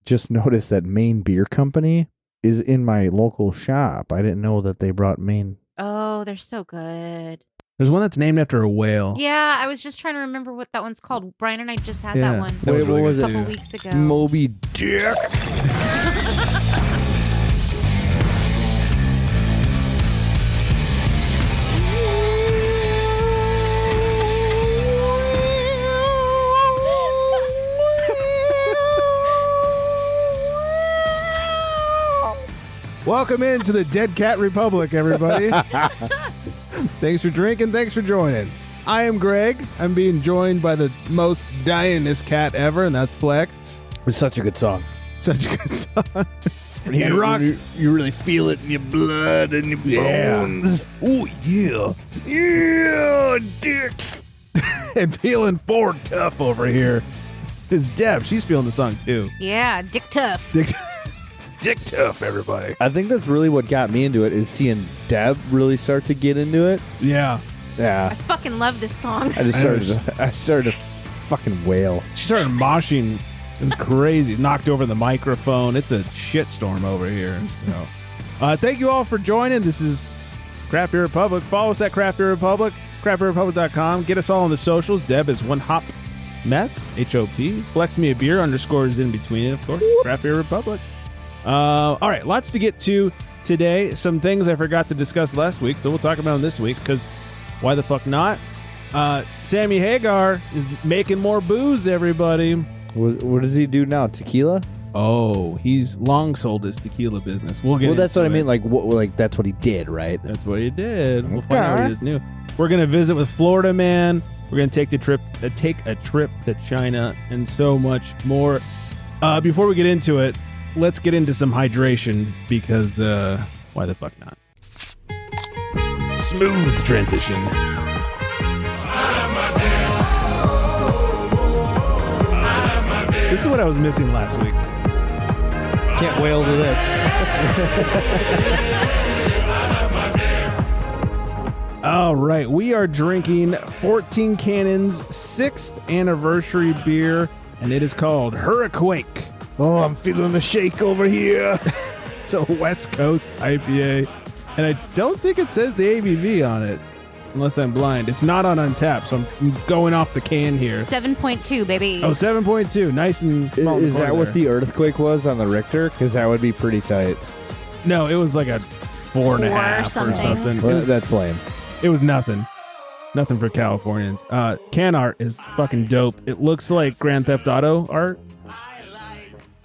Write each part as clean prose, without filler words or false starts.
just noticed that Maine Beer Company is in my local shop. I didn't know that they brought Maine. Oh, they're so good. There's one that's named after a whale. Yeah, I was just trying to remember what that one's called. Brian and I just had Yeah, that one that was really what was good a couple too. weeks ago. Moby Dick. Welcome into the Dead Cat Republic, everybody. Thanks for drinking. Thanks for joining. I am Greg. I'm being joined by the most dianest cat ever, and that's Flex. It's such a good song. Such a good song. And Rock. You really feel it in your blood and your bones. Oh, yeah. Yeah, dicks. And feeling forward tough over here is Deb. She's feeling the song, too. Yeah, Dick Tough. Dick tough, everybody. I think that's really what got me into it, is seeing Deb really start to get into it. Yeah. I Yeah. fucking love this song. I started to fucking wail. She started moshing. It was crazy. Knocked over the microphone. It's a shitstorm over here. So, thank you all for joining. This is Craft Beer Republic. Follow us at Craft Beer Republic, craftbeerrepublic.com. Get us all on the socials. Deb is One Hop Mess, HOP. Flex Me a Beer, underscores in between it, of course. Craft Beer Republic. All right, lots to get to today. Some things I forgot to discuss last week, so we'll talk about them this week, because why the fuck not? Sammy Hagar is making more booze, everybody. What does he do now? Tequila? Oh, he's long sold his tequila business. We'll get Well, that's into what I it. mean. Like that's what he did, right? That's what he did. We'll find out Okay. what he is new. We're gonna visit with Florida Man. We're gonna take a trip to China and so much more. Before we get into it, let's get into some hydration because why the fuck not? Smooth transition. This is what I was missing last week. Can't wail to this. All right, we are drinking 14 Cannon's 6th anniversary beer, and it is called Hurricane. Oh, I'm feeling the shake over here. It's a West Coast IPA, and I don't think it says the ABV on it, unless I'm blind. It's not on Untappd, so I'm going off the can here. 7.2, baby. Oh, 7.2, nice and small. in Is that corner what there. the earthquake was on the Richter? Because that would be pretty tight. No, it was like a 4.5 or something. something. It Well, was, that's lame. it was nothing. Nothing for Californians. Can art is fucking dope. It looks like Grand Theft Auto art.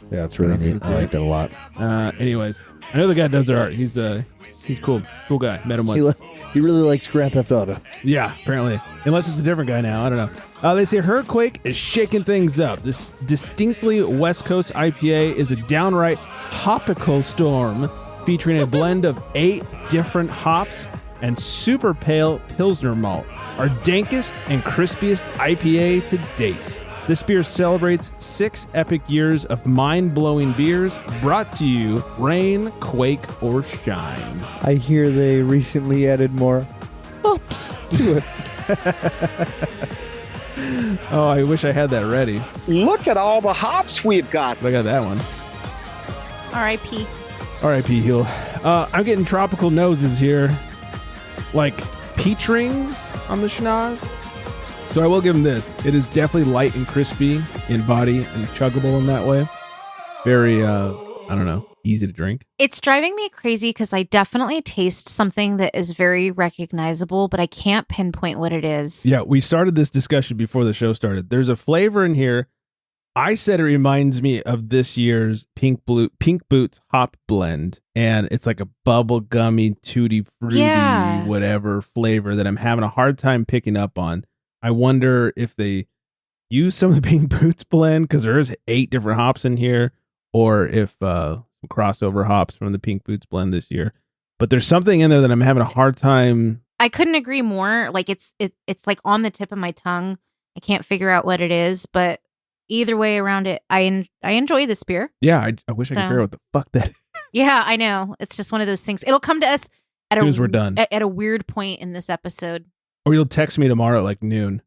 Yeah, it's really neat. I like that a lot. Anyways, I know the guy that does their art. He's cool. Cool guy. Met him once. He really likes Grand Theft Auto. Yeah, apparently. Unless it's a different guy now. I don't know. They say Hurricane is shaking things up. This distinctly West Coast IPA is a downright hopical storm featuring a blend of 8 different hops and super pale Pilsner malt. Our dankest and crispiest IPA to date. This beer celebrates 6 epic years of mind-blowing beers brought to you rain, quake, or shine. I hear they recently added more hops to it. Oh, I wish I had that ready. Look at all the hops we've got. I got that one. R.I.P. R.I.P. Heel. I'm getting tropical noses here, like peach rings on the schnoz. So I will give him this. It is definitely light and crispy in body and chuggable in that way. Very, I don't know, easy to drink. It's driving me crazy because I definitely taste something that is very recognizable, but I can't pinpoint what it is. Yeah, we started this discussion before the show started. There's a flavor in here. I said it reminds me of this year's Pink Boots Hop Blend, and it's like a bubble gummy, tutti fruity, whatever flavor that I'm having a hard time picking up on. I wonder if they use some of the Pink Boots blend because there's 8 different hops in here, or if some crossover hops from the Pink Boots blend this year. But there's something in there that I'm having a hard time. I couldn't agree more. Like it's like on the tip of my tongue. I can't figure out what it is, but either way around it, I enjoy this beer. Yeah, I wish I could figure out what the fuck that is. Yeah, I know. It's just one of those things. It'll come to us at As soon as we're done. at a weird point in this episode. Or you'll text me tomorrow at like noon.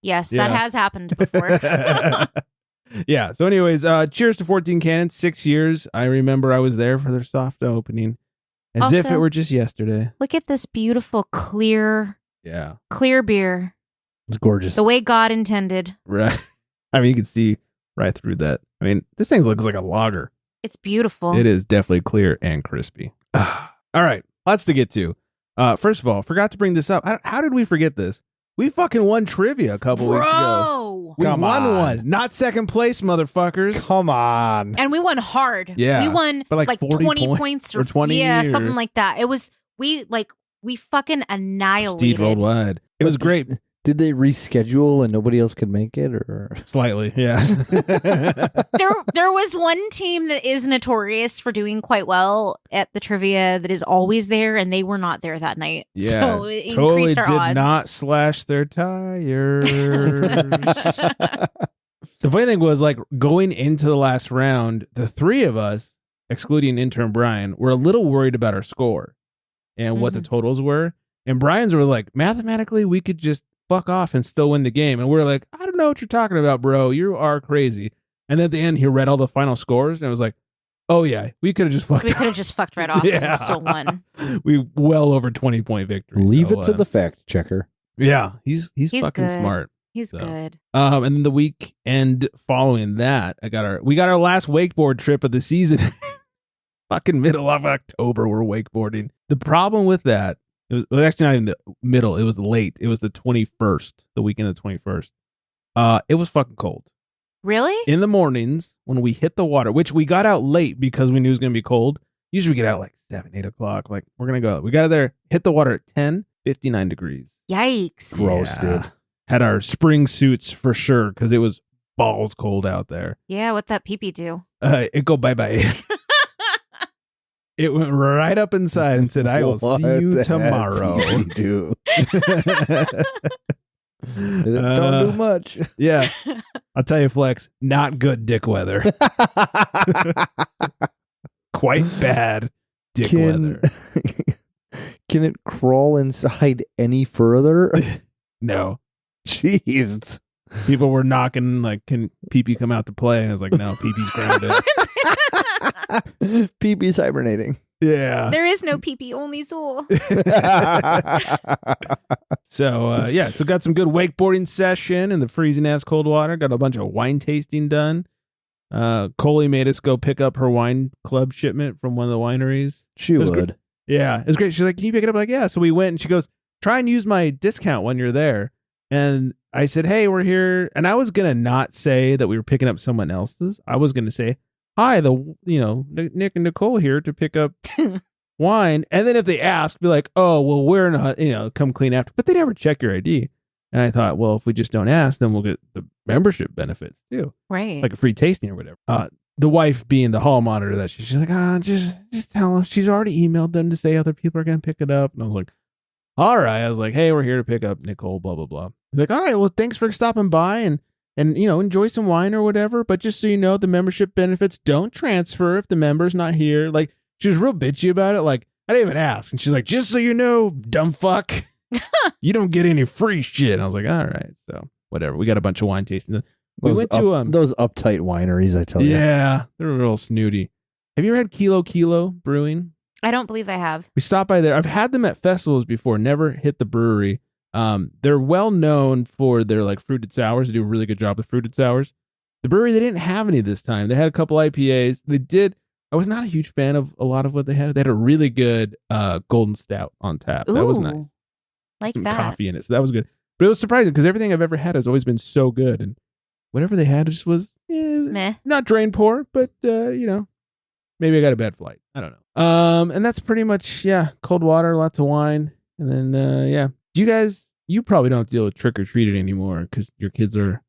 Yes, Yeah. that has happened before. Yeah. So, anyways, cheers to 14 Cannons. 6 years. I remember I was there for their soft opening, as if it Also- were just yesterday. Look at this beautiful, clear Yeah. beer. It's gorgeous. The way God intended. Right. I mean, you can see right through that. I mean, this thing looks like a lager. It's beautiful. It is definitely clear and crispy. All right. Lots to get to. First of all, forgot to bring this up. How did we forget this? We fucking won trivia a couple weeks ago. Bro. We Come won on. one. Not second place, motherfuckers. Come on. And we won hard. Yeah. We won But like 40 20 points points or 20 Yeah, or- something like that. It was we fucking annihilated. Steve worldwide. It was great. Did they reschedule and nobody else could make it, or Slightly, yeah. There was one team that is notorious for doing quite well at the trivia that is always there, and they were not there that night. Yeah, So it totally increased our did odds. not slash their tires. The funny thing was, like, going into the last round, the three of us, excluding intern Brian, were a little worried about our score and what the totals were. And Brian's were like, mathematically, we could just fuck off and still win the game. And we're like, I don't know what you're talking about, bro. You are crazy. And then at the end, he read all the final scores, and it was like, oh yeah, we could have just fucked We off. could have just fucked right off and we still won. We well over 20-point victory. leave So, it to the fact checker? Yeah, he's fucking good. smart. He's So. good. And then the weekend following that, we got our last wakeboard trip of the season. Fucking middle of October, we're wakeboarding. The problem with that, it was actually not in the middle. It was late. It was the 21st, the weekend of the 21st. It was fucking cold. Really? In the mornings when we hit the water, which we got out late because we knew it was going to be cold. Usually we get out like 7, 8 o'clock. Like, we're going to go. We got out there, hit the water at 10, 59 degrees. Yikes. Gross, dude. Had our spring suits for sure because it was balls cold out there. Yeah, what that pee-pee do? It go bye-bye. It went right up inside and said, I will What see you the heck tomorrow. did you do? Don't do much. Yeah. I'll tell you, Flex, not good dick weather. Quite bad dick weather. Can it crawl inside any further? No. Jeez. People were knocking, like, can pee-pee come out to play? And I was like, no, pee-pee's grounded. PP's hibernating. Yeah. There is no pee-pee, only Zool. So, so got some good wakeboarding session in the freezing ass cold water. Got a bunch of wine tasting done. Coley made us go pick up her wine club shipment from one of the wineries. She was would. Yeah, it was great. She's like, can you pick it up? I'm like, yeah. So we went and she goes, try and use my discount when you're there. And I said, hey, we're here. And I was going to not say that we were picking up someone else's. I was going to say, hi, Nick and Nicole here to pick up wine. And then if they ask, be like, oh, well, we're not, come clean after. But they never check your ID. And I thought, well, if we just don't ask, then we'll get the membership benefits too. Right. Like a free tasting or whatever. The wife being the hall monitor that she's like, just tell them. She's already emailed them to say other people are going to pick it up. And I was like, all right. I was like, hey, we're here to pick up Nicole, blah, blah, blah. He's like, all right, well, thanks for stopping by and enjoy some wine or whatever. But just so you know, the membership benefits don't transfer if the member's not here. Like, she was real bitchy about it. Like, I didn't even ask. And she's like, just so you know, dumb fuck, you don't get any free shit. And I was like, all right. So whatever. We got a bunch of wine tasting. We went to those uptight wineries, I tell you. Yeah, they're real snooty. Have you ever had Kilo Brewing? I don't believe I have. We stopped by there. I've had them at festivals before, never hit the brewery. They're well known for their like fruited sours. They do a really good job with fruited sours. The brewery, they didn't have any this time. They had a couple IPAs. They did. I was not a huge fan of a lot of what they had. They had a really good golden stout on tap. That was Ooh, nice. Like Some that. coffee in it. So that was good. But it was surprising because everything I've ever had has always been so good. And whatever they had just was Meh. not drain poor, but maybe I got a bad flight. I don't know. And that's pretty much, cold water, lots of wine. And then, do you guys, you probably don't deal with trick-or-treating anymore because your kids are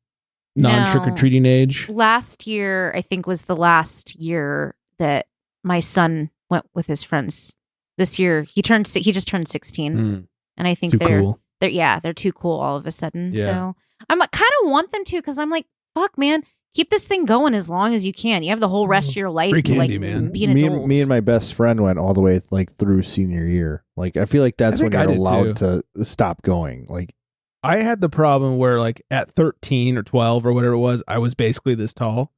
non-trick-or-treating age. Last year, I think, was the last year that my son went with his friends. This year, he just turned 16. And I think Too cool. they're too cool all of a sudden. Yeah. So I'm kind of want them to, because I'm like, fuck, man, keep this thing going as long as you can. You have the whole rest of your life Free to candy, like man. be an adult. Me and my best friend went all the way like through senior year. Like I feel like that's when I you're did, allowed to stop going. Like I had the problem where like at 13 or 12 or whatever it was, I was basically this tall.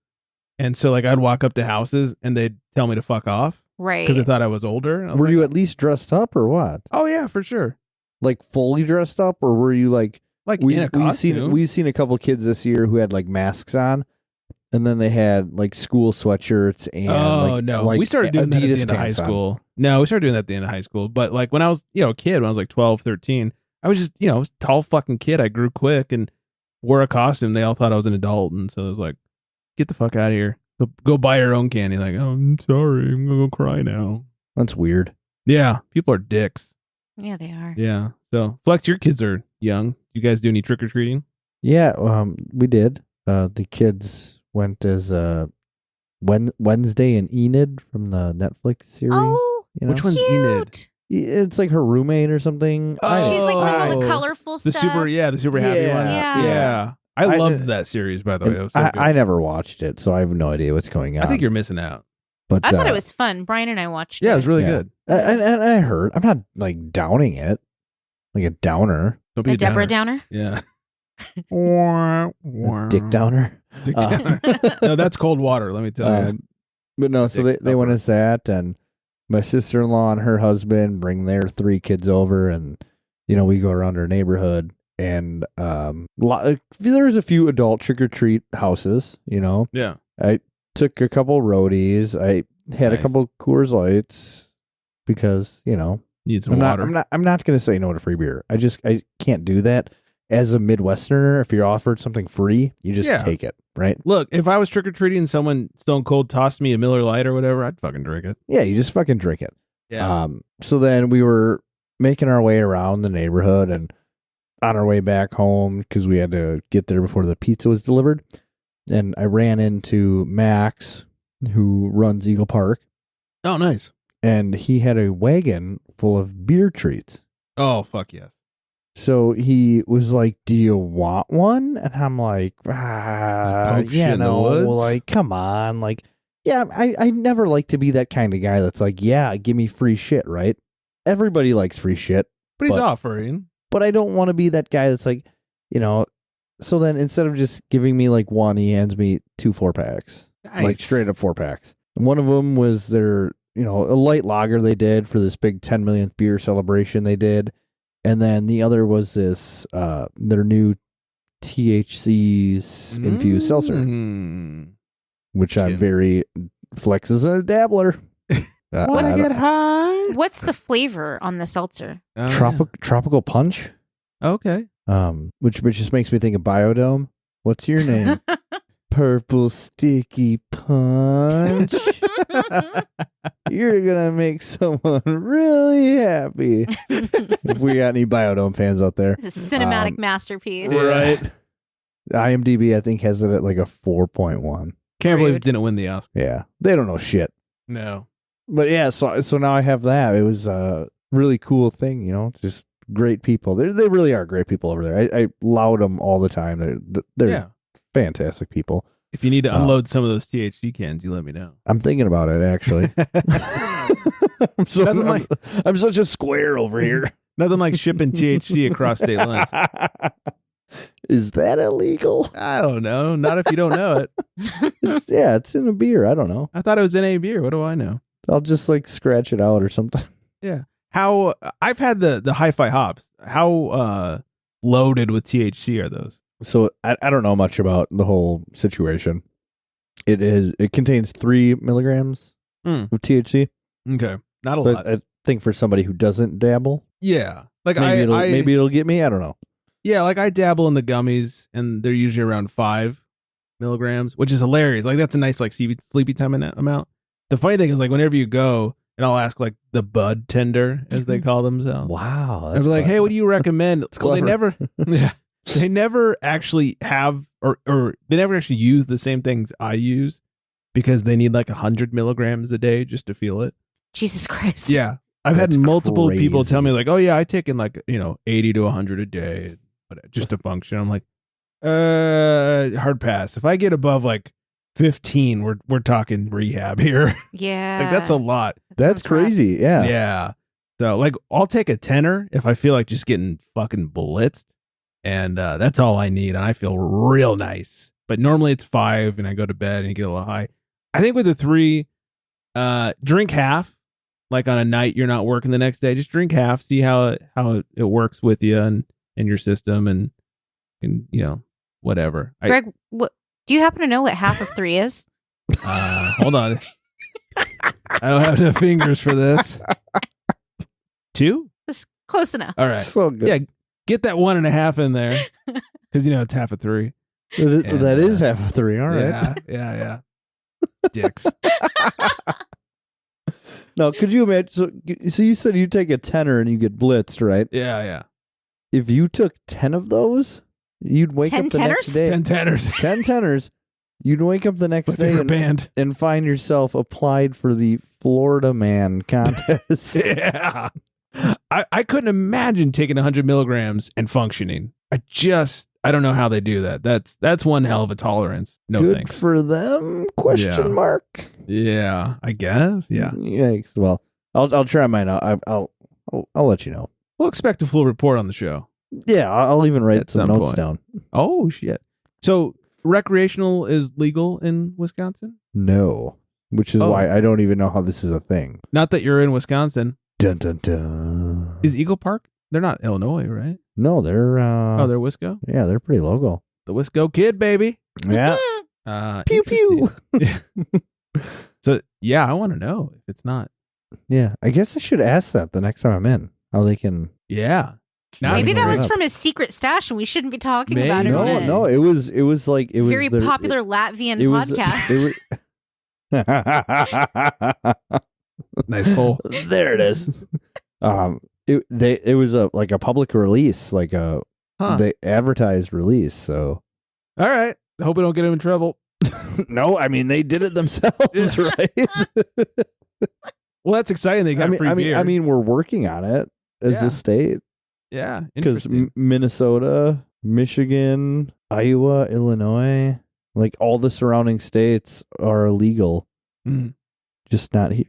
And so like I'd walk up to houses and they'd tell me to fuck off Right. because they thought I was older. I was Were like, you at least dressed up or what? oh yeah, for sure. Like fully dressed up, or were you like Like in a costume. we've seen a couple kids this year who had like masks on, and then they had like school sweatshirts and we started doing that at the Adidas end of high pants on. school. No, we started doing that at the end of high school. But like when I was, a kid, when I was like 12, 13, I was just, I was a tall fucking kid. I grew quick and wore a costume. They all thought I was an adult. And so it was like, get the fuck out of here. Go buy your own candy. Like, oh, I'm sorry. I'm going to go cry now. That's weird. Yeah. People are dicks. Yeah, they are. Yeah. So Flex, your kids are young. You guys do any trick or treating? Yeah, we did. The kids went as Wednesday and Enid from the Netflix series. Oh, Which one's Enid? cute. It's like her roommate or something. She's like wears all Oh. the colorful The stuff. super happy Yeah. one. Yeah. Yeah. I I loved did- that series, by the way. It was so good. I never watched it, so I have no idea what's going on. I think you're missing out. But I thought it was fun. Brian and I watched Yeah, it it. was really Yeah. good. And I heard. I'm not like downing it, like a downer, Don't be A Deborah Downer. Yeah. a dick downer. Dick Downer. No, that's cold water, let me tell you. But no, so Dick they went upper. as that, and my sister-in-law and her husband bring their 3 kids over, and we go around our neighborhood, and there's a few adult trick-or-treat houses. Yeah. I took a couple roadies. I had a Nice. couple Coors Lights because Need some I'm water. not going to say no to free beer. I can't do that. As a Midwesterner, if you're offered something free, you just Yeah. take it, right? Look, if I was trick or treating and someone stone cold tossed me a Miller Lite or whatever, I'd fucking drink it. Yeah, you just fucking drink it. Yeah. So then we were making our way around the neighborhood and on our way back home because we had to get there before the pizza was delivered. And I ran into Max, who runs Eagle Park, Oh, nice. and he had a wagon full of beer treats. Oh, fuck yes. So he was like, "Do you want one?" And I'm like, poke shit yeah, in the no, woods?" like, come on, like, yeah, I never like to be that kind of guy that's like, yeah, give me free shit, right? Everybody likes free shit, But he's But- offering. but I don't want to be that guy that's like, So then instead of just giving me like one, he hands me 2 4-packs, like Nice. straight up 4-packs. And one of them was their, a light lager they did for this big 10 millionth beer celebration they did. And then the other was this, their new THC infused seltzer, Mm. which I'm Jim. very Flex is a dabbler. Wanna get high? What's the flavor on the seltzer? Oh, tropical punch, yeah. Okay. which just makes me think of Biodome. What's your name? Purple sticky punch. You're gonna make someone really happy. If we got any Biodome fans out there, The cinematic masterpiece. right? IMDb, I think, has it at like a 4.1. Can't believe it Rude. didn't win the Oscar. Yeah, they don't know shit. No. But yeah, so now I have that. It was a really cool thing, just great people. They really are great people over there. I laud them all the time. They're Yeah. fantastic people. If you need to unload some of those THC cans, you let me know. I'm thinking about it actually. Nothing I'm such a square over here. Nothing like shipping THC across state lines. Is that illegal? I don't know. Not if you don't know it. It's in a beer. I don't know. I thought it was in a beer. What do I know? I'll just like scratch it out or something. Yeah. How I've had the hi-fi hops. How loaded with THC are those? So I don't know much about the whole situation. It contains 3 milligrams Mm. of THC. Okay. Not a So lot. I think for somebody who doesn't dabble, Yeah. Like maybe it'll get me. I don't know. Yeah, like I dabble in the gummies and they're usually around 5 milligrams, which is hilarious. Like that's a nice like sleepy time amount. The funny thing is like whenever you go and I'll ask like the bud tender as they call themselves. Wow. I was like, hey, what do you recommend? Well, they clever. never they never actually have or they never actually use the same things I use because they need like 100 milligrams a day just to feel it. Jesus Christ. Yeah. I've That's had multiple people crazy. tell me like, oh yeah, I take in like, 80 to 100 a day but just to function. I'm like, hard pass. If I get above like 15, we're talking rehab here. Yeah. Like that's a lot. That's sounds rough. crazy. Yeah. Yeah. So like I'll take a tenner if I feel like just getting fucking blitzed. And that's all I need. And I feel real nice. But normally it's 5 and I go to bed and get a little high. I think with the 3, drink half. Like on a night you're not working the next day, just drink half, see how it works with you and your system and whatever. Greg, what do you happen to know what half of 3 is? Hold on. I don't have enough fingers for this. 2? That's close enough. All right. So good. Yeah, get that 1.5 in there because it's half of 3. That is half of 3. All right. Yeah. Dicks. Now, could you imagine? So you said you take a tenner and you get blitzed, right? Yeah. If you took 10 of those, you'd wake 10 up the next tenners? day. 10 tenners. 10 tenners. You'd wake up the next day band. and find yourself applied for the Florida Man contest. Yeah. I couldn't imagine taking 100 milligrams and functioning. I don't know how they do that. That's one hell of a tolerance. No Good thanks. for them? Question mark. Yeah, I guess. Yeah. Yikes. Well, I'll try mine out. I'll let you know. We'll expect a full report on the show. Yeah, I'll even write At some some notes point. down. Oh shit. So recreational is legal in Wisconsin? No, which is why I don't even know how this is a thing. Not that you're in Wisconsin. Dun dun dun. Is Eagle Park? They're not Illinois, right? No, they're they're Wisco? yeah, they're pretty local. The Wisco kid, baby. Yeah. Pew pew. Interesting. So yeah, I want to know if it's not. Yeah, I guess I should ask that the next time I'm in. How they can. Yeah. Now Maybe I that can was bring it from his secret stash, and we shouldn't be talking Maybe. about it. No, on a No, it was like it was very their- popular Latvian it was- podcast. Nice poll. There it is. It was like a public release, like they advertised release. So All right. I hope we don't get him in trouble. no, I mean they did it themselves, right? Well, that's exciting. They got free beer. I mean, we're working on it as Yeah. a state yeah, because interesting. Minnesota, Michigan, Iowa, Illinois, like all the surrounding states are illegal, Mhm. just not here.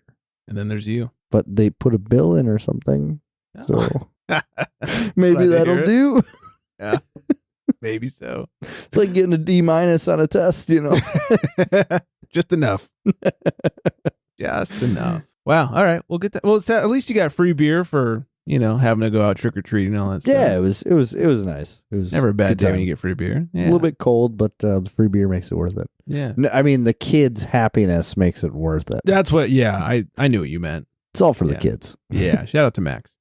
And then there's you. But they put a bill in or something, so Glad maybe to that'll hear it. do. Maybe so. It's like getting a D- on a test, you know. Just enough. Just enough. Wow. All right. We'll get that. Well, at least you got free beer for, having to go out trick or treating and all that stuff. Yeah, it was nice. It was Never a bad good day when time. you get free beer. Yeah. A little bit cold, but the free beer makes it worth it. Yeah. No, I mean, the kids' happiness makes it worth it. That's what, I knew what you meant. It's all for the Yeah. kids. Yeah. Shout out to Max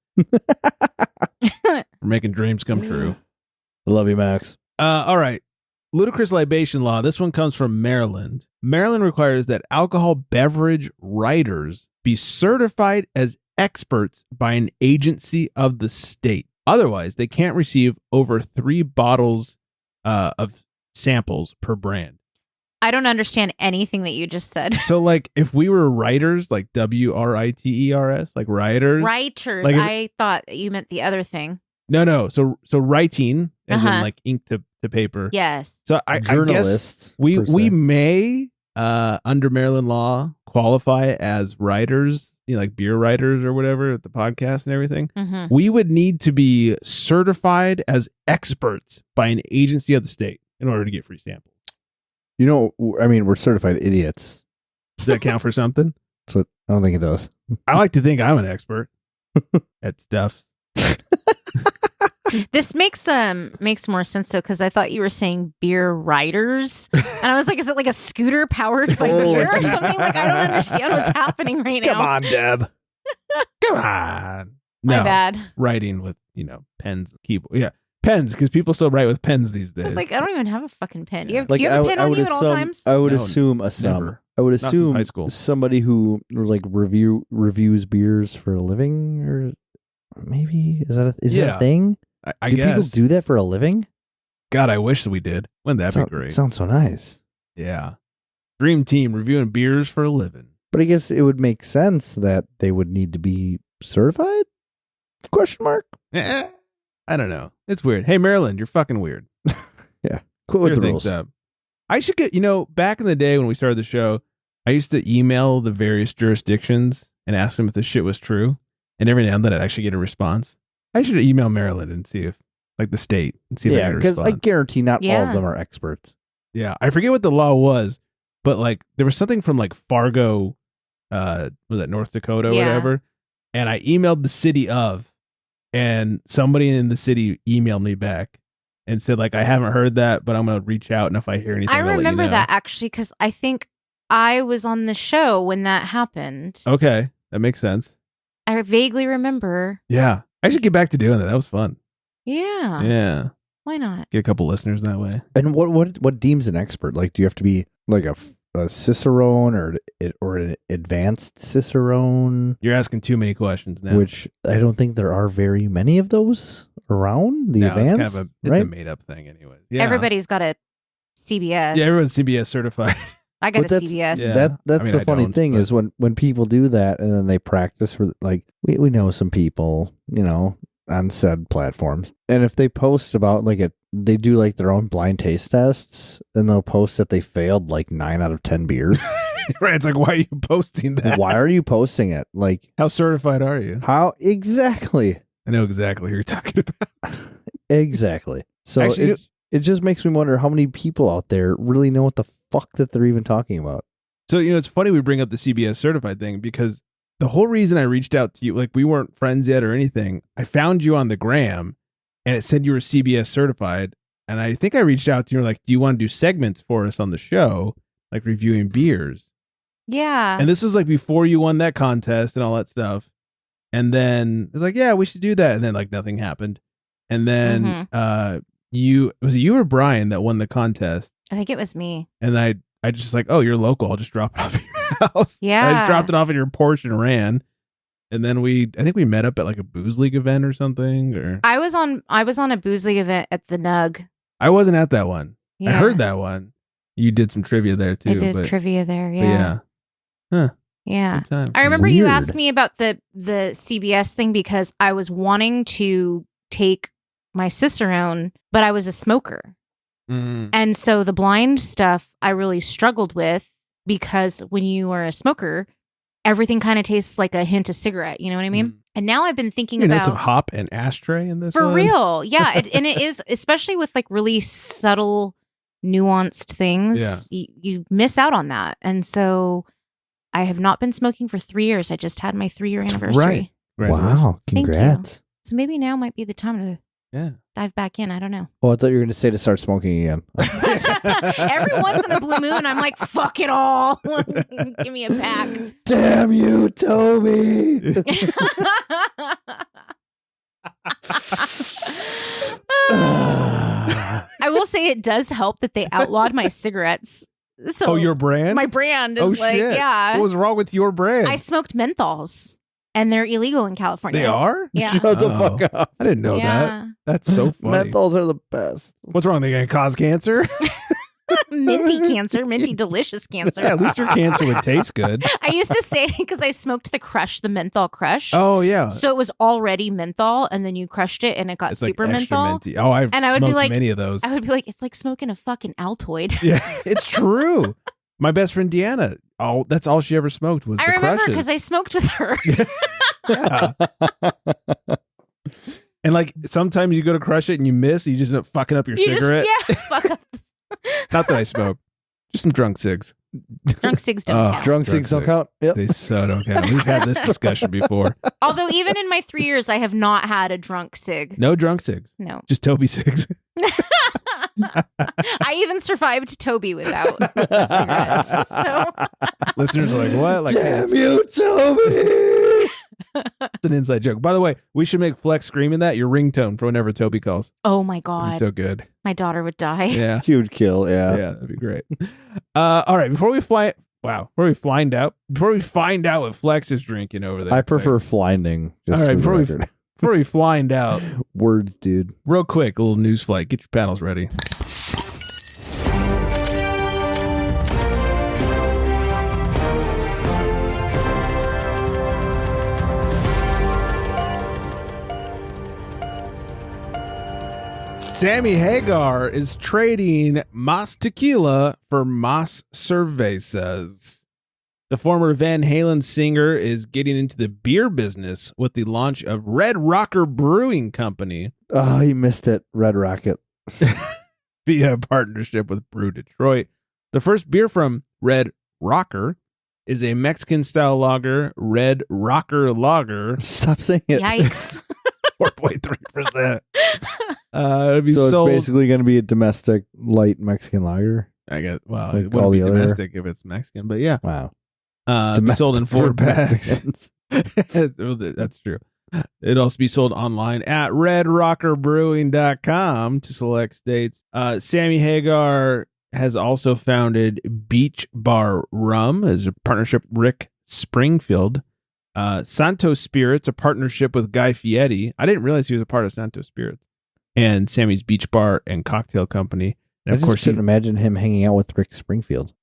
for making dreams come true. I love you, Max. All right. Ludicrous Libation Law. This one comes from Maryland. Maryland requires that alcohol beverage writers be certified as experts by an agency of the state. Otherwise, they can't receive over 3 bottles of samples per brand. I don't understand anything that you just said. So, like, if we were writers, like WRITERS, like writers. Writers. Like if- I thought you meant the other thing. No. So writing, as in Uh-huh. like ink to paper. Yes. So I guess Journalists. we per se. we may under Maryland law qualify as writers, like beer writers or whatever at the podcast and everything. hmm We would need to be certified as experts by an agency of the state in order to get free samples. You know, I mean, we're certified idiots. Does that count for something? So I don't think it does. I like to think I'm an expert at stuff. This makes more sense though, because I thought you were saying beer riders, and I was like, is it like a scooter powered by Oh, beer or like- something? Like I don't understand what's happening right now. Come on, Deb. Come on. My No, bad. writing with, pens, keyboard. Yeah, pens, because people still write with pens these I days. was like, I don't even have a fucking pen. Do you have, Like do you have a pen on would you at all assume, times? I would No, assume a sum. never. I would Not since assume high school. somebody who like reviews beers for a living, or maybe is that Yeah. a thing? I Do guess. people do that for a living? God, I wish that we did. Wouldn't that be great? Sounds so nice. Yeah. Dream team reviewing beers for a living. But I guess it would make sense that they would need to be certified? Question mark? I don't know. It's weird. Hey, Maryland, you're fucking weird. Quit with Clear the things rules. up. I should get, back in the day when we started the show, I used to email the various jurisdictions and ask them if this shit was true. And every now and then I'd actually get a response. I should email Maryland and see if like the state, and see if Yeah, they because I respond. guarantee not all Yeah. of them are experts. Yeah, I forget what the law was, but like there was something from like Fargo, was that North Dakota or Yeah. whatever, and I emailed the city of, and somebody in the city emailed me back and said like I haven't heard that, but I'm gonna reach out, and if I hear anything, I I'll let you remember know. that actually because I think I was on the show when that happened. Okay, that makes sense. I vaguely remember. Yeah, I should get back to doing that. That was fun. Yeah. Yeah, Why not? get a couple listeners that way. And what deems an expert? Like, do you have to be like a cicerone or an advanced cicerone? You're asking too many questions now. Which I don't think there are very many of those around. The No, advanced, it's kind of a right? made up thing, anyways. Yeah. Everybody's got a CBS. Yeah, everyone's CBS certified. I got But a that's- CBS. Yeah. That's I mean, the I funny don't, thing but- is when people do that and then they practice for like we know some people, on said platforms, and if they post about they do like their own blind taste tests, then they'll post that they failed like 9 out of 10 beers. Right. It's like, why are you posting that? Why are you posting it? Like, How certified are you? how exactly? I know exactly who you're talking about. Exactly. So Actually, it just makes me wonder how many people out there really know what the fuck that they're even talking about. So, it's funny we bring up the CBS certified thing because the whole reason I reached out to you, like we weren't friends yet or anything. I found you on the gram and it said you were CBS certified. And I think I reached out to you like, do you want to do segments for us on the show? Like reviewing beers. Yeah. And this was like before you won that contest and all that stuff. And then it was like, yeah, we should do that. And then like nothing happened. And then was it you or Brian that won the contest? I think it was me. And I just like, oh, you're local. I'll just drop it off at your house. Yeah. I just dropped it off at your porch and ran. And then I think we met up at like a booze league event or something. Or I was on a booze league event at the Nug. I wasn't at that one. Yeah. I heard that one. You did some trivia there too. I did but, trivia there. but Yeah. Huh. Yeah. Good time. I remember you Weird. asked me about the CBS thing because I was wanting to take my cicerone, but I was a smoker. Mm. And so the blind stuff I really struggled with because when you are a smoker, everything kind of tastes like a hint of cigarette. You know what I mean? Mm. And now I've been thinking Hints of about hop and ashtray in this for one? real. Yeah. And it is, especially with like really subtle, nuanced things, Yeah. you miss out on that. And so I have not been smoking for 3 years. I just had my 3-year anniversary. Right. Wow, Thank you. congrats. So maybe now might be the time to Yeah. dive back in. I don't know. Oh, I thought you were going to say to start smoking again. Every once in a blue moon, I'm like, fuck it all. Give me a pack. Damn you, Toby. I will say it does help that they outlawed my cigarettes. So Oh, your brand? my brand is Oh, shit. yeah. What was wrong with your brand? I smoked menthols, and they're illegal in California. They are? Yeah. Shut the Oh. fuck up. I didn't know that. Yeah. That's so funny. Menthols are the best. What's wrong? They gonna cause cancer? Minty cancer, minty delicious cancer. Yeah, at least your cancer would taste good. I used to say because I smoked the menthol crush. Oh yeah, So it was already menthol, and then you crushed it, and it got it's like super extra menthol. minty. Oh, I've And I would be smoked like- many of those. I would be like, it's like smoking a fucking Altoid. Yeah, it's true. My best friend Deanna, that's all she ever smoked was I the remember crushes. because I smoked with her. Yeah. And like sometimes you go to crush it and you miss, you just end up fucking up your You cigarette. Just, yeah, fuck up. Not that I smoke, just some drunk cigs. Drunk cigs don't Oh. count. Drunk Drunk cigs don't cigs. count. Yep. They so don't count. We've had this discussion before. Although even in my 3 years, I have not had a drunk cig. No drunk cigs, No. just Toby cigs. I even survived Toby without cigarettes. So Listeners are like, what? Like, Damn you, Toby. it's an inside joke. By the way, we should make Flex screaming that your ringtone for whenever Toby calls. oh my It'd be God. so good. My daughter would die. Yeah. Huge kill, Yeah, yeah. that'd be great. All right, before we find out what Flex is drinking over there. I prefer flinding. Just All right, for the before record. we find out, Words, dude. real quick, a little news flight. Get your paddles ready. Sammy Hagar is trading Mas Tequila for Mas Cervezas. The former Van Halen singer is getting into the beer business with the launch of Red Rocker Brewing Company, Oh, he missed it. Red Rocket. via partnership with Brew Detroit. The first beer from Red Rocker is a Mexican-style lager, Red Rocker Lager. Stop saying it. Yikes. 4.3%. It'll be So sold. it's basically going to be a domestic light Mexican lager. I guess. Well, Like it all wouldn't be the other- domestic if it's Mexican, but yeah. Wow. Be sold in Domestic 4 packs. Mexicans. That's true. It'll also be sold online at redrockerbrewing.com to select states. Sammy Hagar has also founded Beach Bar Rum as a partnership with Rick Springfield. Santo Spirits, a partnership with Guy Fieri. I didn't realize he was a part of Santo Spirits. And Sammy's Beach Bar and Cocktail Company. And I of just course, couldn't imagine him hanging out with Rick Springfield.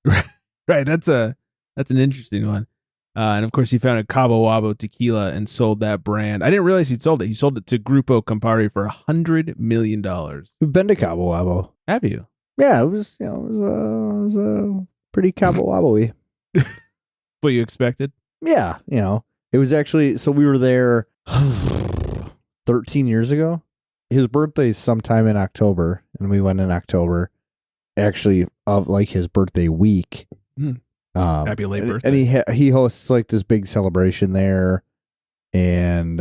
right. That's an interesting one. And of course, he founded Cabo Wabo Tequila and sold that brand. I didn't realize he'd sold it. He sold it to Grupo Campari for $100 million. We've been to Cabo Wabo. Have you? Yeah, it was pretty Cabo Wabo-y. What you expected? Yeah, it was actually, so we were there 13 years ago. His birthday's sometime in October, and we went in October, actually, of like his birthday week. Happy late birthday. And he hosts like this big celebration there, and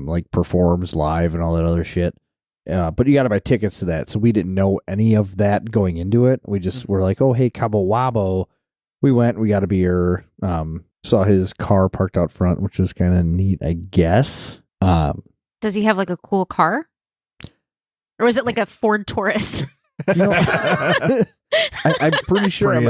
like performs live and all that other shit. But you got to buy tickets to that, so we didn't know any of that going into it. We just were like, oh hey, Cabo Wabo. We went, we got a beer. Saw his car parked out front, which was kind of neat, I guess. Does he have like a cool car? Or was it like a Ford Taurus? I'm pretty sure it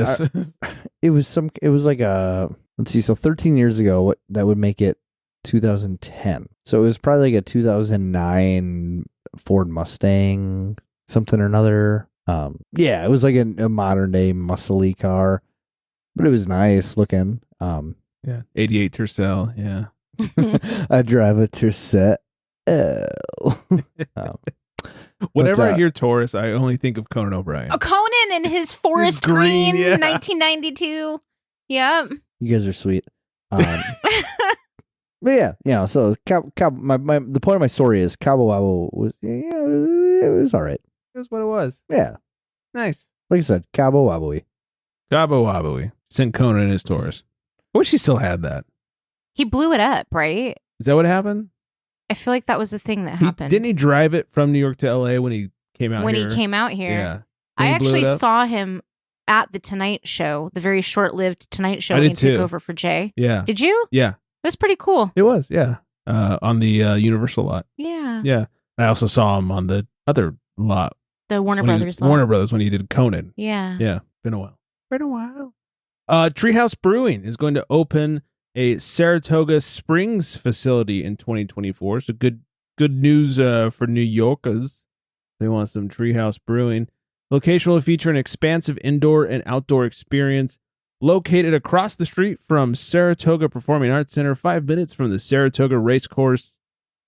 was like let's see, so 13 years ago, that would make it 2010. So it was probably like a 2009 Ford Mustang, something or another. Yeah, it was like a modern day muscly car, but it was nice looking. Yeah, 88 Tercel. Yeah. I drive a Tercel. Whenever I hear Taurus, I only think of Conan O'Brien. Oh, Conan and his forest green, green, yeah. 1992. Yep. You guys are sweet. But yeah, so the point of my story is Cabo Wabo was, it was all right. That's what it was. Yeah. Nice. Like I said, Cabo Wabo-y. Cabo Wabo. Sent Conan and his Taurus. I wish he still had that. He blew it up, right? Is that what happened? I feel like that was the thing that happened. Didn't he drive it from New York to LA when he came out when here? he came out here. Yeah. I Then he blew actually it up? saw him at the Tonight Show, the very short-lived Tonight Show I when he did took too. over for Jay. Yeah. Did you? Yeah. It was pretty cool. It was, yeah. On the Universal lot. Yeah. Yeah. I also saw him on the other lot. The Warner Brothers lot. Warner Brothers when he did Conan. Yeah. Yeah. Been a while. Treehouse Brewing is going to open a Saratoga Springs facility in 2024. So good news for New Yorkers. They want some Treehouse Brewing. Location will feature an expansive indoor and outdoor experience located across the street from Saratoga Performing Arts Center, 5 minutes from the Saratoga Racecourse,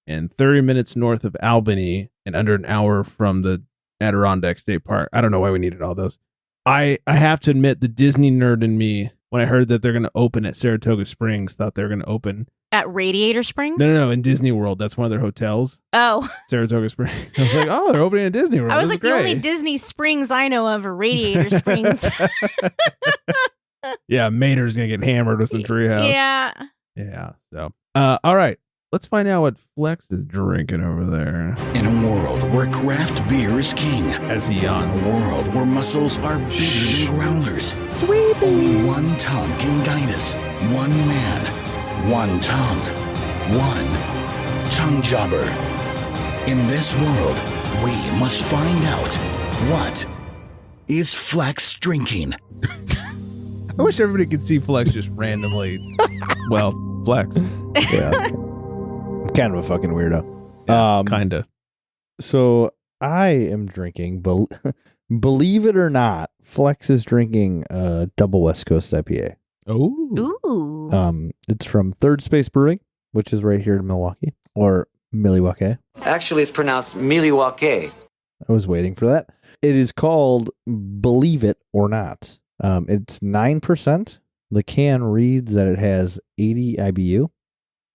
and 30 minutes north of Albany, and under an hour from the Adirondack State Park. I don't know why we needed all those. I have to admit, the Disney nerd in me, when I heard that they're going to open at Saratoga Springs, thought they were going to open At Radiator Springs? No, in Disney World. That's one of their hotels, Oh. Saratoga Springs. I was like, oh, they're opening in Disney World. I was This like, is the only great. Disney Springs I know of are Radiator Springs. Yeah, Mater's going to get hammered with some Treehouse. Yeah. Yeah. So, all right. Let's find out what Flex is drinking over there In a world where craft beer is king, as he a yawns. world where muscles are bigger than growlers, only one tongue can guide us. One man, one tongue, one tongue jobber. In this world, we must find out what is Flex drinking. I wish everybody could see Flex just randomly. Well, Flex. Yeah. I'm kind of a fucking weirdo. Kind of. So I am drinking, believe it or not, Flex is drinking a double West Coast IPA. Oh. Ooh. It's from Third Space Brewing, which is right here in Milwaukee, or Milwaukee. Actually, it's pronounced Milwaukee. I was waiting for that. It is called Believe It or Not. It's 9%. The can reads that it has 80 IBU.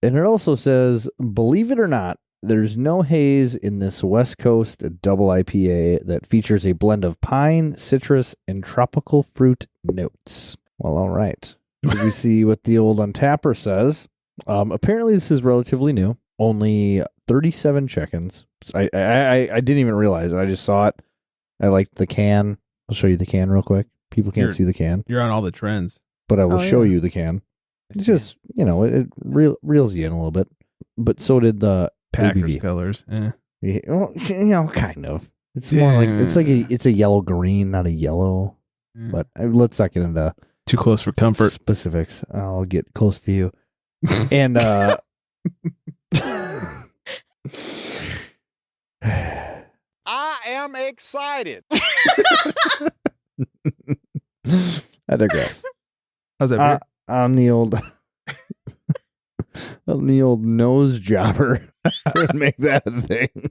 And it also says, believe it or not, there's no haze in this West Coast double IPA that features a blend of pine, citrus, and tropical fruit notes. Well, all right. Did we see what the old Untapper says? Apparently, this is relatively new. Only 37 check-ins. I didn't even realize it. I just saw it. I liked the can. I'll show you the can real quick. People can't see the can. You're on all the trends. But I will show you the can. It's just, it reels you in a little bit. But so did the Packers ABV. colors. Yeah, well, kind of. It's more like it's a yellow green, not a yellow. But let's not get into too close for comfort specifics. I'll get close to you. And I am excited. I digress. How's that beer? On the old nose jobber. I would make that a thing.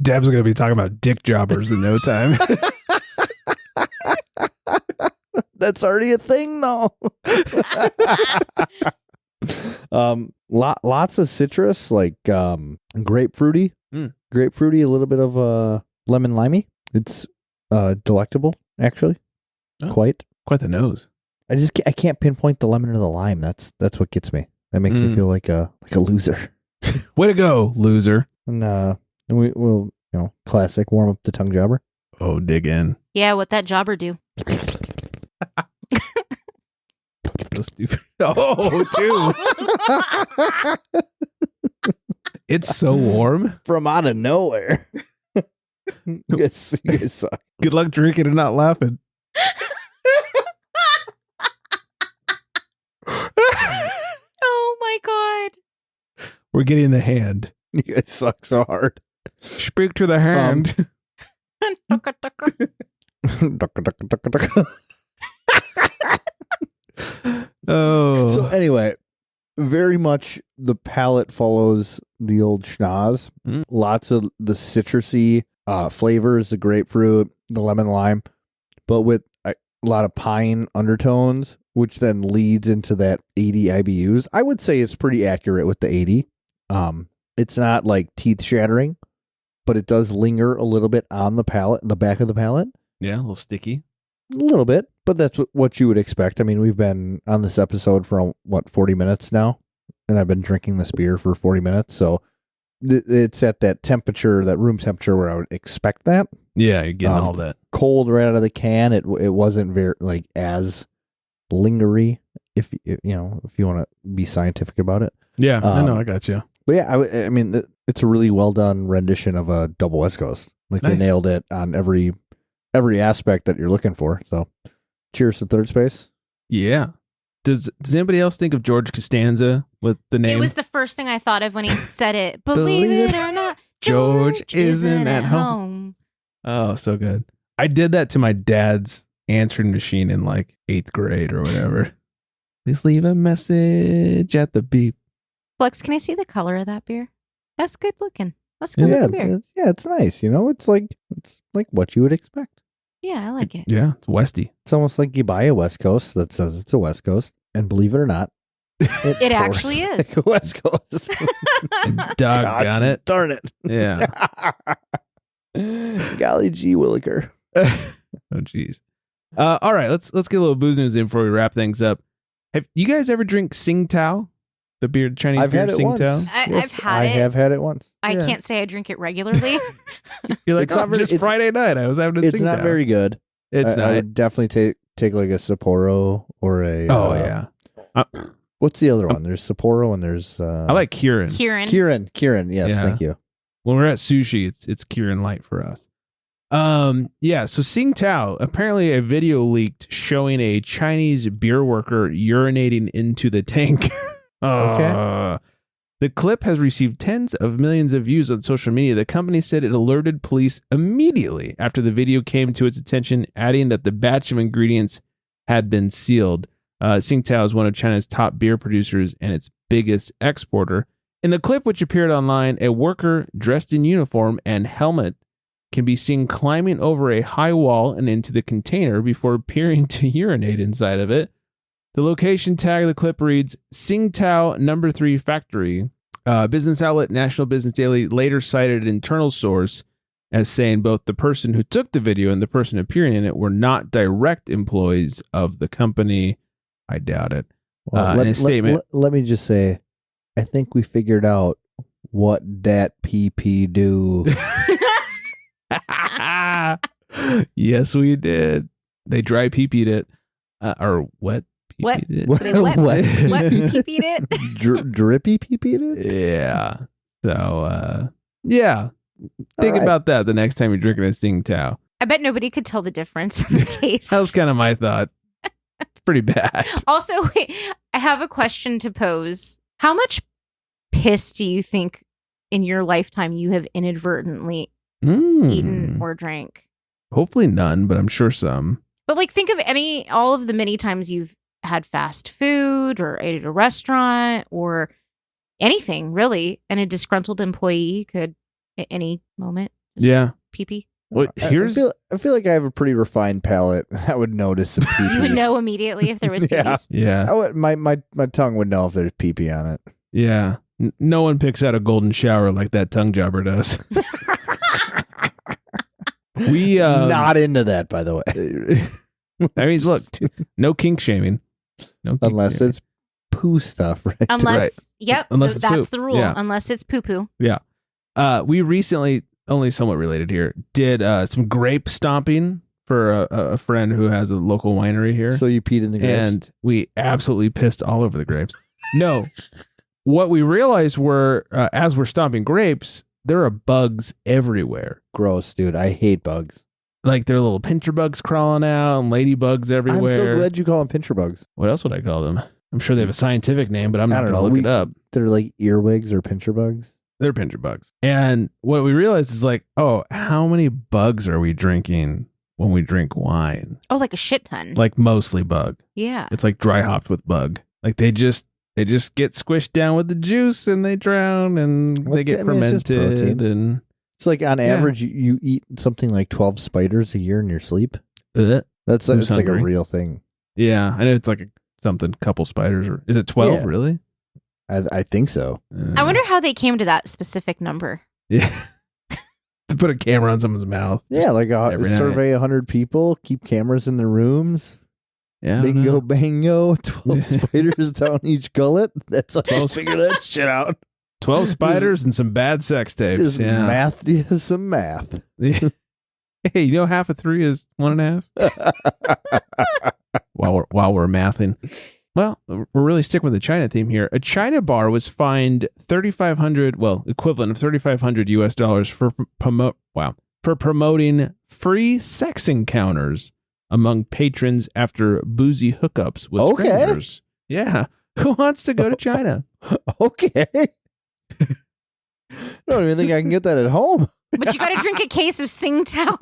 Deb's going to be talking about dick jobbers in no time. That's already a thing, though. Lots of citrus, like grapefruity. Grapefruity, a little bit of lemon limey. It's delectable, actually. Oh, quite the nose. I can't pinpoint the lemon or the lime. That's what gets me. That makes me feel like a loser. Way to go, loser. And we'll classic warm up the tongue jobber. Oh, dig in. Yeah, what that jobber do? So stupid. Oh, too. It's so warm from out of nowhere. You guys suck. Good luck drinking and not laughing. Oh my god. We're getting the hand. You guys suck so hard. Speak to the hand. Oh. So anyway, very much the palate follows the old schnoz. Lots of the citrusy flavors, the grapefruit, the lemon lime, but with a lot of pine undertones, which then leads into that 80 IBUs. I would say it's pretty accurate with the 80. It's not like teeth shattering, but it does linger a little bit on the palate, the back of the palate. Yeah, a little sticky. A little bit, but that's what you would expect. I mean, we've been on this episode for 40 minutes now, and I've been drinking this beer for 40 minutes, so it's at that temperature, that room temperature, where I would expect that. Yeah, you're getting all that cold right out of the can. It wasn't very as lingery, if you want to be scientific about it. Yeah, I got you. But yeah, I mean, it's a really well done rendition of a double West Coast. Like Nice. They nailed it on every aspect that you're looking for. So, cheers to third space. Yeah. Does anybody else think of George Costanza with the name? It was the first thing I thought of when he said it. Believe it or not, George isn't at home. Oh, so good. I did that to my dad's answering machine in like 8th grade or whatever. Please leave a message at the beep. Flex, can I see the color of that beer? That's good looking. That's good looking beer. It's nice. It's like what you would expect. Yeah, I like it. Yeah, it's Westy. It's almost like you buy a West Coast that says it's a West Coast, and believe it or not, It actually is. like a West Coast. Doggone it. Darn it. Yeah. Golly gee williker. Oh, geez. All right, let's get a little booze news in before we wrap things up. Have you guys ever drink Tsingtao? The beer, Chinese I've beer, had it Tsingtao? once. I've had I it. have had it once. I can't say I drink it regularly. You're like, It's not very- just it's- Friday night. I was having a It's Tsingtao. not very good. It's I not. would definitely take like a Sapporo or a. Oh, yeah. What's the other one? There's Sapporo and there's. I like Kirin. Kirin. Yes, Yeah. thank you. When we're at sushi, it's Kirin Light for us. Yeah, so Tsingtao, apparently a video leaked showing a Chinese beer worker urinating into the tank. Okay. The clip has received tens of millions of views on social media. The company said it alerted police immediately after the video came to its attention, adding that the batch of ingredients had been sealed. Tsingtao is one of China's top beer producers and its biggest exporter. In the clip, which appeared online, a worker dressed in uniform and helmet can be seen climbing over a high wall and into the container before appearing to urinate inside of it. The location tag of the clip reads Tsingtao No. 3 Factory. Business outlet National Business Daily later cited an internal source as saying both the person who took the video and the person appearing in it were not direct employees of the company. I doubt it. Well, in a statement, let me just say, I think we figured out what that PP do. yes, we did. They dry peepeed it, or wet What? peepeed it. What? What peepeed it? Drippy peepeed it? Yeah. So, yeah. Think right. about that the next time you're drinking a Tsingtao. I bet nobody could tell the difference in the taste. That was kind of my thought. It's pretty bad. Also, wait, I have a question to pose. How much piss do you think in your lifetime you have inadvertently eaten or drank? Hopefully none, but I'm sure some. But like, think of all of the many times you've had fast food or ate at a restaurant or anything really, and a disgruntled employee could at any moment pee-pee. Well, I feel like I have a pretty refined palate. I would notice some pee-pee. You would know immediately if there was pee-pees. Yeah. My tongue would know if there's pee-pee on it. Yeah. No one picks out a golden shower like that tongue jobber does. We not into that, by the way. I mean, look, no kink shaming. No kink Unless shaming. it's poo stuff, right? Unless, yep, Unless it's that's poop. the rule. Yeah. Unless it's poo-poo. Yeah. We recently, only somewhat related here, did some grape stomping for a friend who has a local winery here. So you peed in the grapes? And we absolutely pissed all over the grapes. No. What we realized were, as we're stomping grapes, there are bugs everywhere. Gross, dude. I hate bugs. Like there are little pincher bugs crawling out and ladybugs everywhere. I'm so glad you call them pincher bugs. What else would I call them? I'm sure they have a scientific name, but I'm not going to look it up. They're like earwigs or pincher bugs. They're pincher bugs. And what we realized is like, oh, how many bugs are we drinking when we drink wine? Oh, like a shit ton. Like mostly bug. Yeah. It's like dry hopped with bug. Like they just get squished down with the juice and they drown and they get fermented. And it's like on average, you eat something like 12 spiders a year in your sleep. That's like a real thing. Yeah. I know it's like something, couple spiders. Or is it 12 really? I think so. I wonder how they came to that specific number. Yeah. To put a camera on someone's mouth. Yeah, like survey 100 people, keep cameras in their rooms. Yeah. Bingo, bango, 12 spiders down each gullet. That's how I figure that shit out. 12 spiders and some bad sex tapes. Math is some math. Hey, you know half of 3 is 1.5? While we're mathing. Well, we're really sticking with the China theme here. A China bar was fined $3,500, equivalent of $3,500 US for promoting free sex encounters among patrons after boozy hookups with strangers. Yeah. Who wants to go to China? Okay. I don't even think I can get that at home. But you got to drink a case of Tsingtao.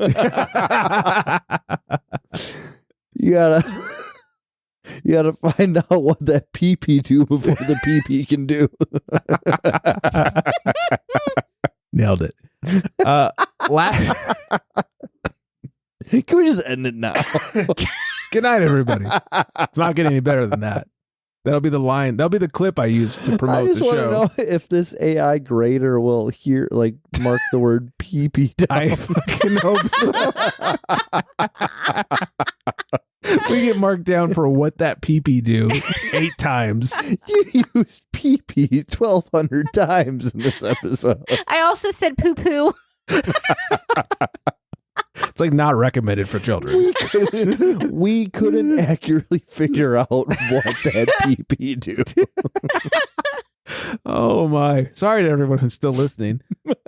You gotta find out what that pee-pee do before the pee-pee can do. Nailed it. Can we just end it now? Good night, everybody. It's not getting any better than that. That'll be the line. That'll be the clip I use to promote the show. I just want to know if this AI grader will mark the word pee-pee down. I fucking hope so. We get marked down for what that pee-pee do 8 times. You used pee-pee 1,200 times in this episode. I also said poo-poo. It's like not recommended for children. We couldn't accurately figure out what that pee-pee do. Oh my. Sorry to everyone who's still listening. So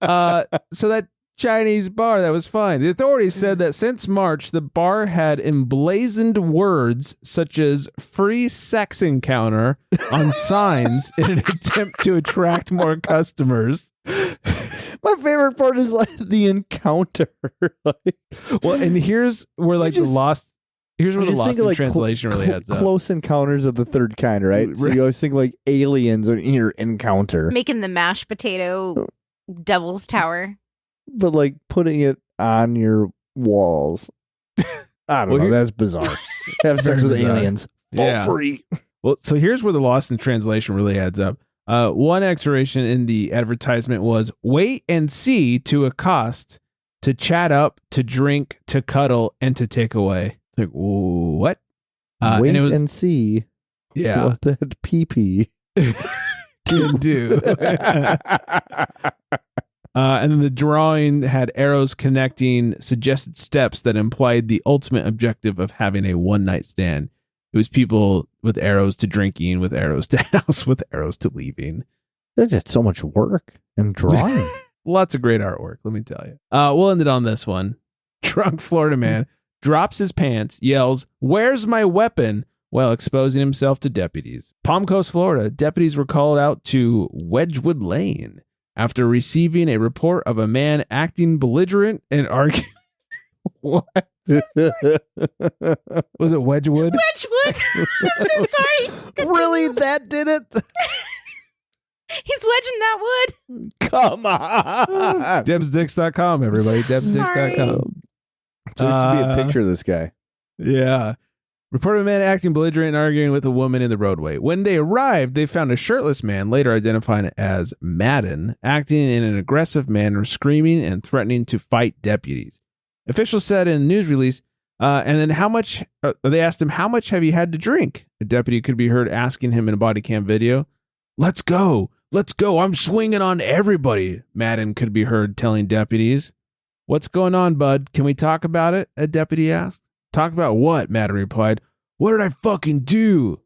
that Chinese bar, that was fine. The authorities said that since March, the bar had emblazoned words such as free sex encounter on signs in an attempt to attract more customers. My favorite part is the encounter. Well, and here's where the lost in translation really heads up. Close encounters of the third kind, right? So you always think aliens in your encounter. Making the mashed potato devil's tower. But putting it on your walls. I don't know. That's bizarre. Have sex with aliens. For free. Well, so here's where the lost in translation really adds up. One expiration in the advertisement was wait and see to accost, to chat up, to drink, to cuddle, and to take away. Like, what? Wait and it was, and see what that pee-pee can do. And then the drawing had arrows connecting suggested steps that implied the ultimate objective of having a one-night stand. It was people with arrows to drinking, with arrows to house, with arrows to leaving. That did so much work and drawing. Lots of great artwork, let me tell you. We'll end it on this one. Drunk Florida man drops his pants, yells, "Where's my weapon?" while exposing himself to deputies. Palm Coast, Florida, deputies were called out to Wedgwood Lane after receiving a report of a man acting belligerent and arguing. What? Was it Wedgwood? Wedgwood. I'm so sorry. Really? That did it? He's wedging that wood. Come on. Debsdicks.com, everybody. Debsdicks.com. There should be a picture of this guy. Yeah. Reported a man acting belligerent and arguing with a woman in the roadway. When they arrived, they found a shirtless man, later identified as Madden, acting in an aggressive manner, screaming and threatening to fight deputies. Officials said in a news release, and then they asked him, how much have you had to drink? A deputy could be heard asking him in a body cam video. Let's go. I'm swinging on everybody. Madden could be heard telling deputies. What's going on, bud? Can we talk about it? A deputy asked. Talk about what? Madden replied. What did I fucking do?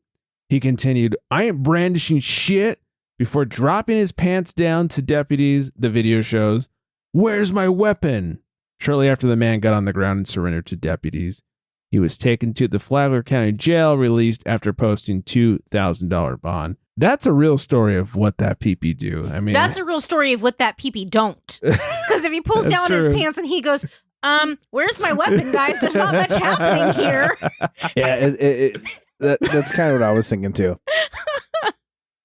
He continued, I ain't brandishing shit, before dropping his pants down to deputies, the video shows. Where's my weapon? Shortly after the man got on the ground and surrendered to deputies, he was taken to the Flagler County Jail, released after posting $2,000 bond. That's a real story of what that pee-pee do. I mean, that's a real story of what that pee-pee don't. Because if he pulls down his pants and he goes, where's my weapon, guys? There's not much happening here. Yeah, that's kind of what I was thinking too.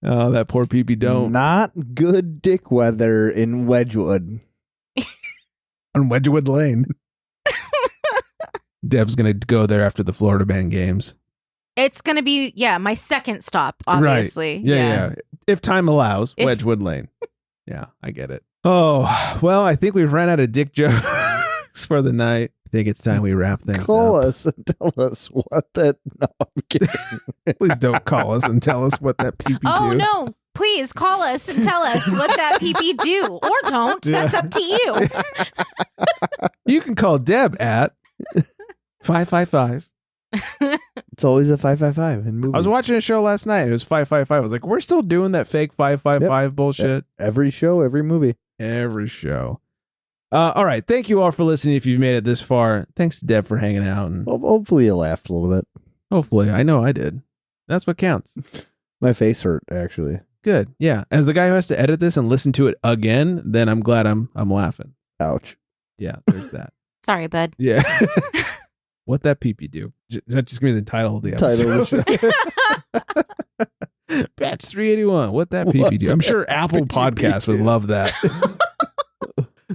Oh, that poor pee-pee don't. Not good dick weather in Wedgwood. On Wedgwood Lane. Deb's going to go there after the Florida Man games. It's going to be, my second stop, obviously. Right. Yeah. If time allows, Wedgwood Lane. Yeah, I get it. Oh, well, I think we've ran out of dick jokes for the night. I think it's time we wrap things Call up. us and tell us what that... No, I'm kidding. Please don't call us and tell us what that pee-pee do. Oh, no. Please call us and tell us what that pee-pee do. Or don't. That's up to you. You can call Deb at 555. It's always a 555 in movies. I was watching a show last night. It was 555. I was like, we're still doing that fake 555 bullshit. Every show, every movie. Every show. All right. Thank you all for listening. If you've made it this far, thanks to Deb for hanging out. And Well, hopefully you laughed a little bit. hopefully, I know I did. That's what counts. My face hurt, actually. Good. Yeah. As the guy who has to edit this and listen to it again, then I'm glad I'm laughing. Ouch. Yeah, there's that. Sorry, bud. Yeah. What that pee-pee do? Is that just gonna be the title of the episode? Batch 381. What that pee-pee do? I'm sure Apple Podcasts would love that.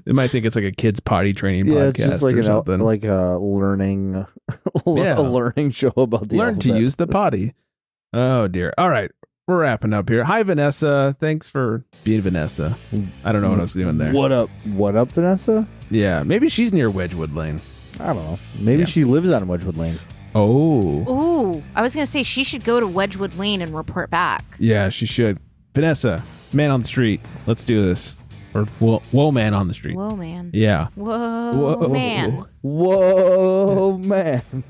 They might think it's like a kids potty training podcast. It's just like a learning, a learning show about the learn alphabet. to use the potty. Oh dear. All right, we're wrapping up here. Hi Vanessa, thanks for being Vanessa. I don't know what I was doing there. What up, Vanessa? Yeah, maybe she's near Wedgwood Lane. I don't know. Maybe she lives on Wedgwood Lane. Oh. Ooh, I was going to say she should go to Wedgwood Lane and report back. Yeah, she should. Vanessa, man on the street. Let's do this. Or whoa man on the street. Whoa, man. Yeah. Whoa, man. Whoa, man.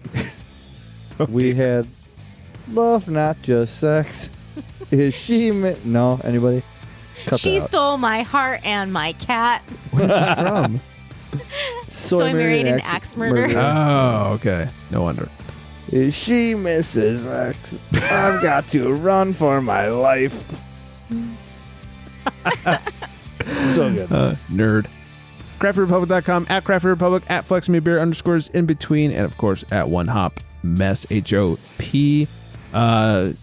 We had love, not just sex. Is she... No, anybody? Cut She that out. stole my heart and my cat. What is this from? So I married an axe murderer. Oh, okay. No wonder. Is she Mrs. X? I've got to run for my life. So good. Nerd. CraftBeerRepublic.com, at CraftBeerRepublic, at FlexMeBeer _ in between, and of course at One Hop Mess HOP.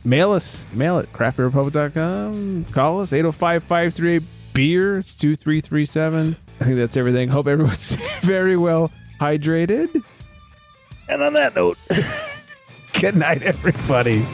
Mail us. Mail it. CraftBeerRepublic.com. Call us 805-538-BEER. It's 2337. I think that's everything. Hope everyone's very well hydrated. And on that note, good night, everybody.